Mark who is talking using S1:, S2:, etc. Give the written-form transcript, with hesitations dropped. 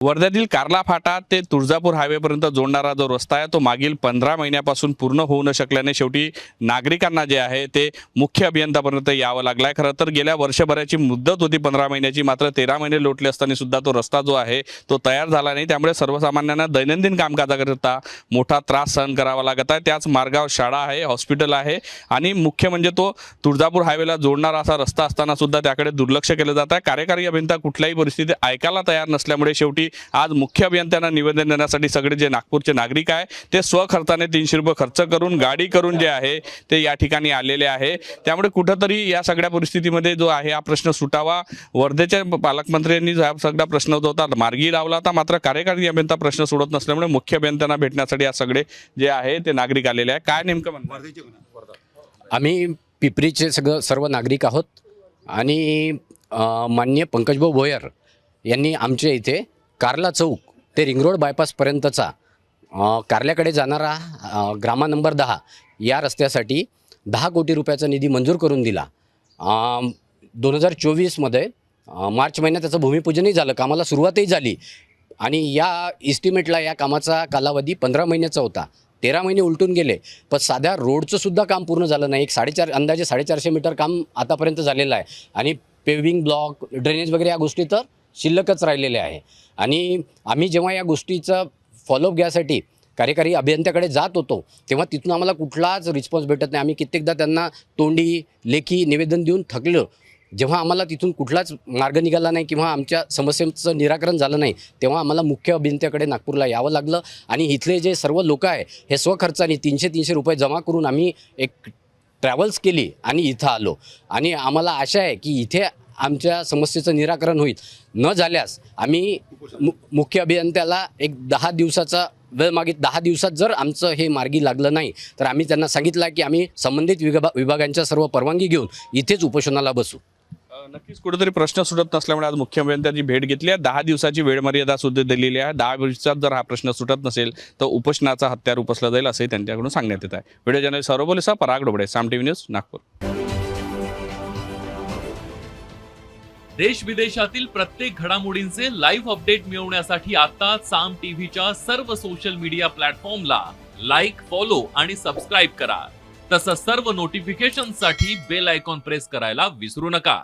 S1: वर्ध्यातील कार्ला फाटा ते तुळजापूर हायवेपर्यंत जोडणारा जो रस्ता आहे तो मागील 15 महिन्यापासून पूर्ण होऊ न शकल्याने शेवटी नागरिकांना जे आहे ते मुख्य अभियंतापर्यंत यावं लागलं आहे। खरं तर गेल्या वर्षभराची मुदत होती 15 महिन्याची, मात्र 13 महिने लोटले असताना सुद्धा तो रस्ता जो आहे तो तयार झाला नाही। त्यामुळे सर्वसामान्यांना दैनंदिन कामकाजाकरिता मोठा त्रास सहन करावा लागत आहे। त्याच मार्गावर शाळा आहे, हॉस्पिटल आहे आणि मुख्य म्हणजे तो तुळजापूर हायवेला जोडणारा असा रस्ता असताना सुद्धा त्याकडे दुर्लक्ष केलं जात आहे। कार्यकारी अभियंता कुठल्याही परिस्थितीत ऐकायला तयार नसल्यामुळे शेवटी आज मुख्य अभियंत्यांना निवेदन देण्यासाठी सगळे जे नागपूरचे नागरिक आहे ते स्वखर्चाने 300 रुपये खर्च करून गाडी करून जे आहे ते या ठिकाणी आलेले आहे। त्यामुळे कुठेतरी या सगळ्या परिस्थितीमध्ये जो आहे हा प्रश्न सुटावा। वर्धेच्या पालकमंत्र्यांनी हा सगळा प्रश्न जो होता मार्गी लावला होता, मात्र कार्यकारी अभियंता प्रश्न सोडत नसल्यामुळे मुख्य अभियंत्यांना भेटण्यासाठी या सगळे जे आहे ते नागरिक आलेले आहे। काय नेमकं म्हणतात?
S2: आम्ही पिपरीचे सर्व नागरिक आहोत आणि माननीय पंकजभाऊ भोयर यांनी आमच्या इथे कार्ला चौक ते रिंग रोड बायपासपर्यंतचा कार्ल्याकडे जाणारा ग्रामा नंबर 10 या रस्त्यासाठी 10 कोटी रुपयाचा निधी मंजूर करून दिला। 2024मध्ये मार्च महिन्यात त्याचं भूमिपूजनही झालं, कामाला सुरुवातही झाली आणि या इस्टिमेटला या कामाचा कालावधी 15 महिन्याचा होता। 13 महिने उलटून गेले, पण साध्या रोडचं सुद्धा काम पूर्ण झालं नाही। अंदाजे 450 मीटर काम आतापर्यंत झालेलं आहे आणि पेव्हिंग ब्लॉक, ड्रेनेज वगैरे या गोष्टी तर शिल्लकच राहिलेल्या आहे। आणि आम्ही जेव्हा या गोष्टीचा फॉलोअप घ्यायसाठी कार्यकारी अभियंत्याकडे जात होतो तेव्हा तिथून आम्हाला कुठलाच रिस्पॉन्स भेटत नाही। आम्ही कित्येकदा त्यांना तोंडी लेखी निवेदन देऊन थकलो। जेव्हा आम्हाला तिथून कुठलाच मार्ग निघाला नाही किंवा आमच्या समस्यांचं निराकरण झालं नाही तेव्हा आम्हाला मुख्य अभियंत्याकडे नागपूरला यावं लागलं आणि इथले जे सर्व लोक आहे हे स्वखर्चाने 300 रुपये जमा करून आम्ही एक ट्रॅव्हल्स केली आणि इथं आलो आणि आम्हाला आशा आहे की इथे आमच्या समस्येचं निराकरण होईल। न झाल्यास आम्ही मुख्य अभियंत्याला एक 10 दिवसाचा वेळ मागित 10 दिवसात जर आमचं हे मार्गी लागलं नाही तर आम्ही त्यांना सांगितलं की आम्ही संबंधित विभागांच्या सर्व परवानगी घेऊन इथेच उपोषणाला बसू।
S1: नक्कीच कुठेतरी प्रश्न सुटत नसल्यामुळे आज मुख्य अभियंत्यांची भेट घेतली आहे। 10 दिवसाची वेळ मर्यादा सुद्धा दिलेली आहे। 10 दिवसात जर हा प्रश्न सुटत नसेल तर उपोषणाचा हत्यार उपसला जाईल असंही त्यांच्याकडून सांगण्यात येत आहे। व्हिडिओ जर्नलिस्ट सौरभ बोलेसा, पराग डोबळे, साम टीव्ही न्यूज, नागपूर।
S3: देश विदेशातील प्रत्येक घडामोडींचे लाईव्ह अपडेट मिळवण्यासाठी आता साम टीव्हीच्या सर्व सोशल मीडिया प्लॅटफॉर्मला लाईक, फॉलो आणि सबस्क्राईब करा। तसंच सर्व नोटिफिकेशनसाठी बेल आयकॉन प्रेस करायला विसरू नका।